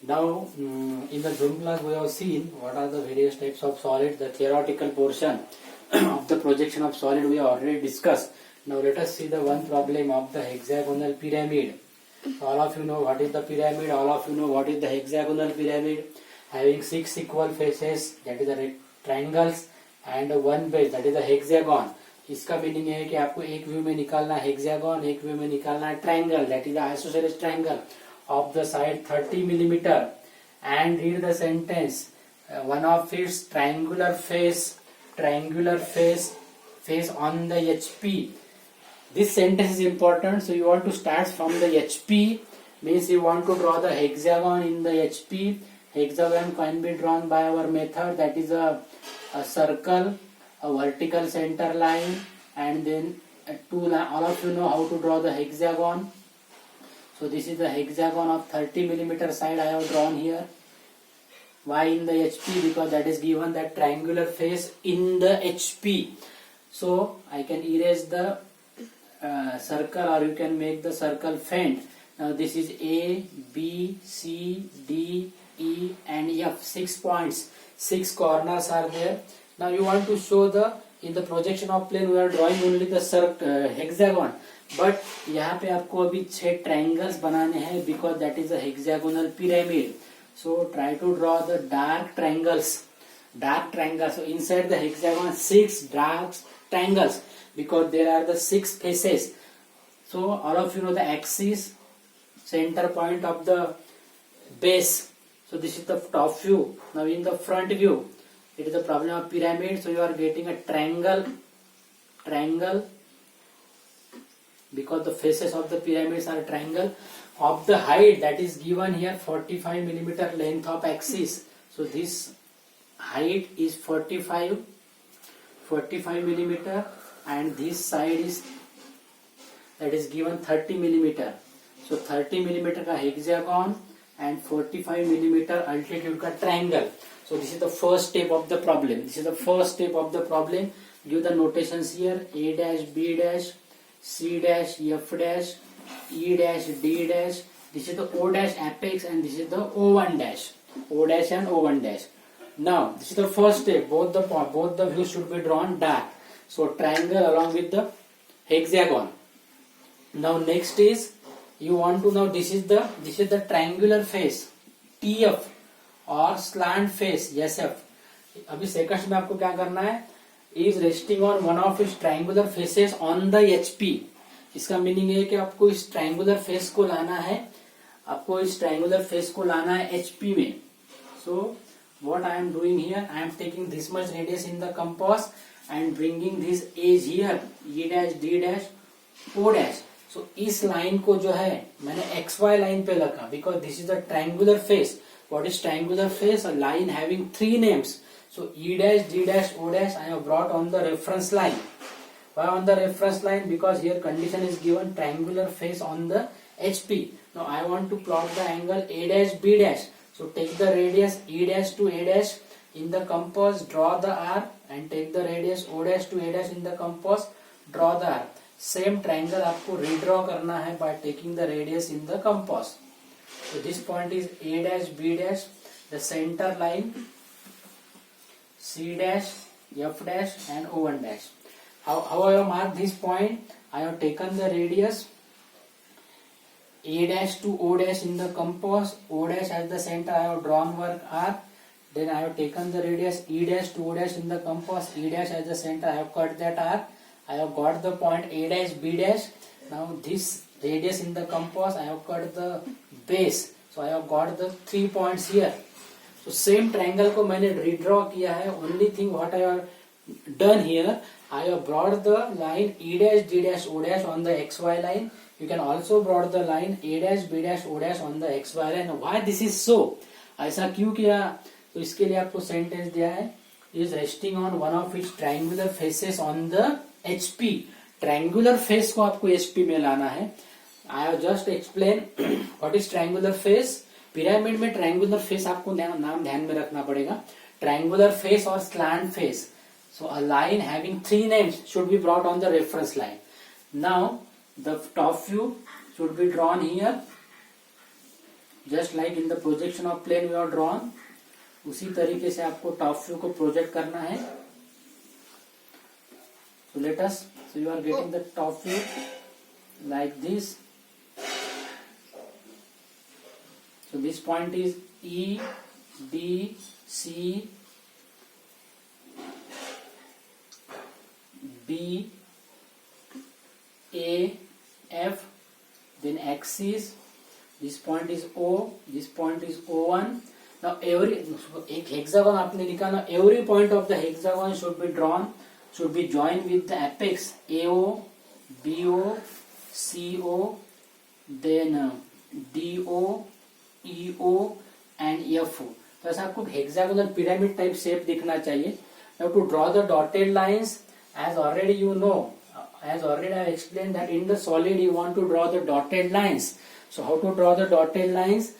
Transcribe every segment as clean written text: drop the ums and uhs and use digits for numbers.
Now, in the Zoom class, we have seen what are the various types of solid. The theoretical portion of the projection of solid we have already discussed. Now, let us see the one problem of the hexagonal pyramid. All of you know what is the pyramid. All of you know what is the hexagonal pyramid. Having 6 equal faces, that is the triangles, and one base, that is the hexagon. इसका meaning है कि आपको एक view में निकालना hexagon, एक view में निकालना triangle, that is isosceles triangle of the side 30 millimeter, and read the sentence. One of its triangular face on the HP. This sentence is important, so you want to start from the HP, means you want to draw the hexagon in the HP. Hexagon can be drawn by our method, that is a circle, a vertical center line, and then two line. All of you know how to draw the hexagon. So this is the hexagon of 30 millimeter side I have drawn here. Why in the HP? Because that is given that triangular face in the HP. So I can erase the circle, or you can make the circle faint. Now this is A, B, C, D, E and F. 6 points. 6 corners are there. Now you want to show the, in the projection of plane we are drawing only the hexagon. But यहाँ पे आपको अभी 6 triangles बनाने हैं, because that is a hexagonal pyramid. So try to draw the dark triangles. So inside the hexagon 6 dark triangles, because there are the 6 faces. So all of you know the axis, center point of the base. So this is the top view. Now in the front view, it is the problem of pyramid. So you are getting a triangle, because the faces of the pyramids are triangle. Of the height that is given here 45 millimeter length of axis. So this height is 45 millimeter, and this side is, that is given 30 millimeter. So 30 millimeter का hexagon and 45 millimeter altitude का triangle. So this is the first step of the problem. Give the notations here: A dash, B dash, C dash, F dash, E dash, D dash. This is the O dash apex, and this is the O1 dash. O dash and O1 dash. Now this is the first step. Both the views should be drawn dark. So triangle along with the hexagon. Now next is, you want to know, this is the triangular face TF or slant face SF. अभी second में आपको क्या करना है, is resting on one of its triangular faces on the HP. इसका meaning है कि आपको इस triangular face को लाना है HP में. So what I am doing here, I am taking this much radius in the compass and bringing this edge here, E dash, D dash, O dash. So इस line को जो है मैंने XY line पे रखा, because this is the triangular face. What is triangular face? A line having 3 names. So E dash, D dash, O dash I have brought on the reference line. Why on the reference line? Because here condition is given triangular face on the HP. Now I want to plot the angle A dash, B dash. So take the radius E dash to A dash in the compass, draw the arc, and take the radius O dash to A dash in the compass, draw the arc. Same triangle आपको redraw करना है by taking the radius in the compass. So this point is A dash, B dash, the center line C dash, F dash and O1 dash. How I have marked this point? I have taken the radius A dash to O dash in the compass, O dash as the center I have drawn work arc. Then I have taken the radius E dash to O dash in the compass, E dash as the center I have cut that arc. I have got the point A dash, B dash. Now this radius in the compass I have cut the base. So I have got the 3 points here. So same triangle को मैंने redraw किया है. Only thing what I have done here, I have brought the line E dash, D dash, O dash on the XY line. You can also brought the line A dash, B dash, O dash on the XY line. Why this is so? ऐसा क्यों किया? तो इसके लिए आपको sentence दिया है, is resting on one of its triangular faces on the HP. Triangular face को आपको HP में लाना है. I have just explained what is triangular face. Pyramid में ट्रायंगुलर फेस आपको नाम ध्यान में रखना पड़ेगा. ट्रायंगुलर फेस और slant face. So a line having 3 names should be brought on the reference line. Now the top view should be drawn here. Just like in the projection of plane we are drawn, उसी तरीके से आपको top view को project करना है. So let us, so you are getting the top view like this. So this point is E, D, C, B, A, F, then axis. This point is O, this point is O1. Now every एक hexagon आपने लिखा ना, every point of the hexagon should be drawn, should be joined with the apex AO, BO, CO, then DO, EO and FO. तो ऐसा आपको hexagonal pyramid type shape दिखना चाहिए. Now to draw the dotted lines, as already you know, as already I explained that in the solid you want to draw the dotted lines. So how to draw the dotted lines?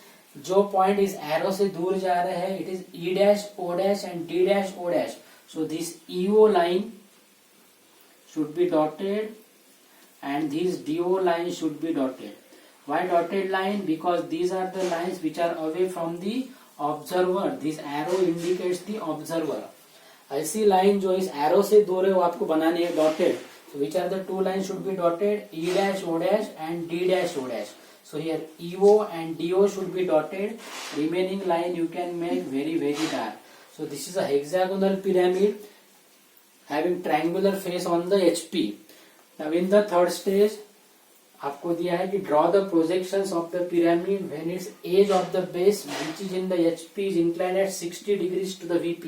जो point इस arrow से दूर जा रहे हैं, it is E dash, O dash and D dash, O dash. So this EO line should be dotted and this DO line should be dotted. Why dotted line? Because these are the lines which are away from the observer. This arrow indicates the observer. ऐसी line जो इस arrow से दूर है वो आपको बनानी है dotted. So which are the two lines should be dotted? E dash, O dash and D dash, O dash. So here EO and DO should be dotted. Remaining line you can make very dark. So this is a hexagonal pyramid having triangular face on the HP. Now in the third stage आपको दिया है कि draw the projections of the pyramid when its edge of the base which is in the HP is inclined at 60 degrees to the VP.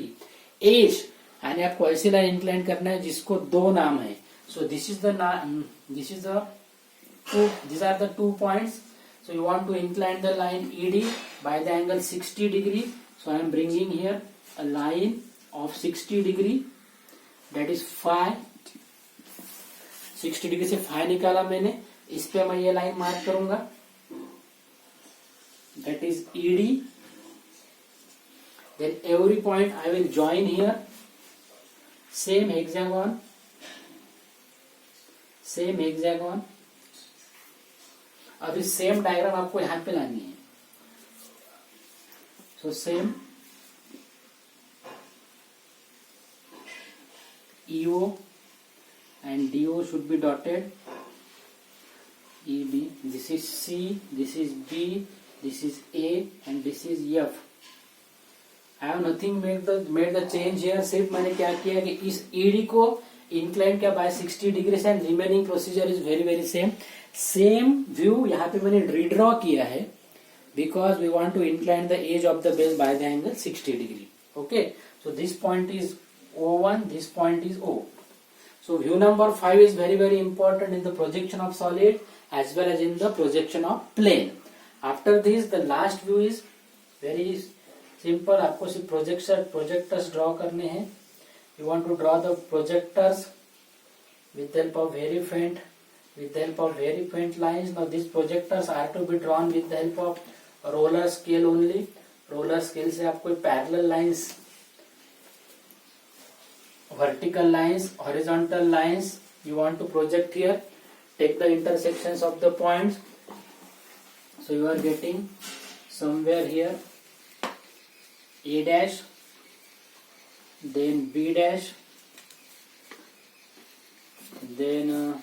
Edge यानी आपको ऐसी line incline करना है जिसको दो नाम है. So these are the 2 points. So you want to incline the line ED by the angle 60 degree. So I am bringing here a line of 60 degree, that is phi. 60 degree से phi निकाला मैंने, इस पे मैं ये line mark करूंगा, that is ED. Then every point I will join here, same hexagon. अभी same diagram आपको यहाँ पे लानी है. So same EO and DO should be dotted. EB, this is C, this is B, this is A and this is F. I have nothing made the change here. सिर्फ मैंने क्या किया कि इस ED को इंक्लाइन किया by 60 degree से and remaining procedure is very same view यहाँ पे मैंने रीड्रॉ किया है because we want to incline the edge of the base by the angle 60 degree. Okay, so this point is O1, this point is O. So view number 5 is very important in the projection of solid as well as in the projection of plane. After this the last view is very simple. आपको सिर्फ projectors draw करने हैं. You want to draw the projectors with the help of very faint lines. Now these projectors are to be drawn with the help of roller scale only. Roller scale से आपको parallel lines, vertical lines, horizontal lines you want to project here. Take the intersections of the points. So you are getting somewhere here A dash, then B dash, then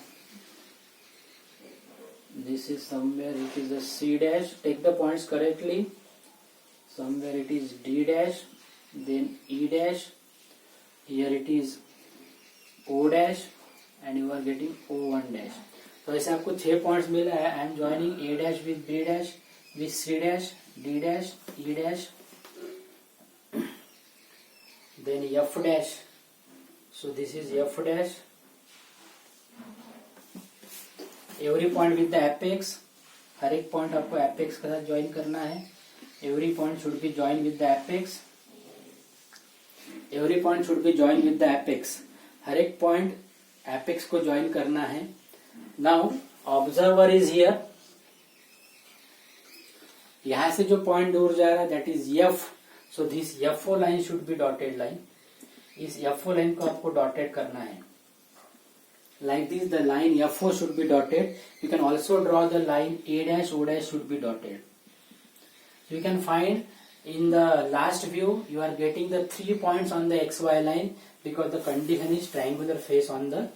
this is somewhere it is a C dash. Take the points correctly. Somewhere it is D dash, then E dash. Here it is O dash and you are getting O1 dash. तो ऐसे आपको 6 points मिला है. I am joining A dash with B dash with C dash, D dash, E dash, then F dash. So this is F dash. Every point with the apex. हर एक point आपको apex के साथ join करना है. Every point should be joined with the apex. Every point should be joined with the apex. हर एक point apex को join करना है. Now observer is here. यहां से जो पॉइंट दूर जा रहा है that is F. So this FO line should be dotted line. इस FO लाइन को आपको डॉटेड करना है. Like this the line FO should be dotted. You can also draw the line A dash, O dash should be dotted. You can find in the last view you are getting the 3 points on the XY line because the condition is triangular face on the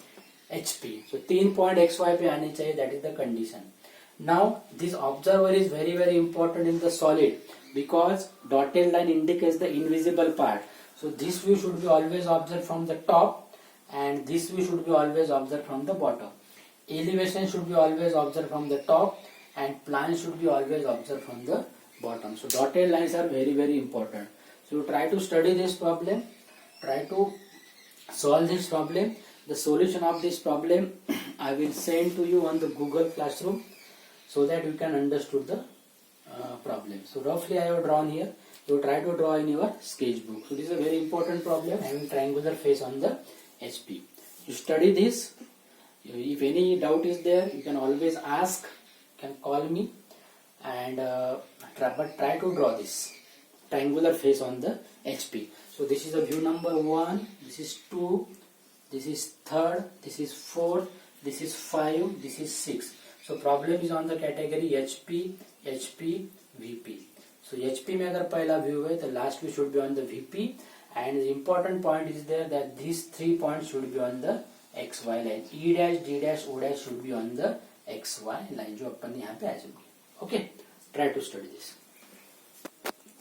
HP. So 3 point XY पे आने चाहिए, that is the condition. Now this observer is very very important in the solid because dotted line indicates the invisible part. So this view should be always observed from the top and this view should be always observed from the bottom. Elevation should be always observed from the top and plan should be always observed from the bottom. So dotted lines are very very important. So you try to study this problem, try to solve this problem. The solution of this problem I will send to you on the Google Classroom so that you can understood the problem. So roughly I have drawn here. You try to draw in your sketchbook. So this is a very important problem, having triangular face on the HP. You study this. If any doubt is there, you can always ask, you can call me, and try to draw this triangular face on the HP. So this is a view number 1, this is 2, this is 3rd, this is 4th, this is 5, this is 6. So problem is on the category HP, HP, VP. So HP में अगर पहला view है, the last view should be on the VP, and the important point is there that these 3 points should be on the XY line. E dash, D dash, O dash should be on the XY line जो अपन यहाँ पे आ जाएंगे. Okay, try to study this.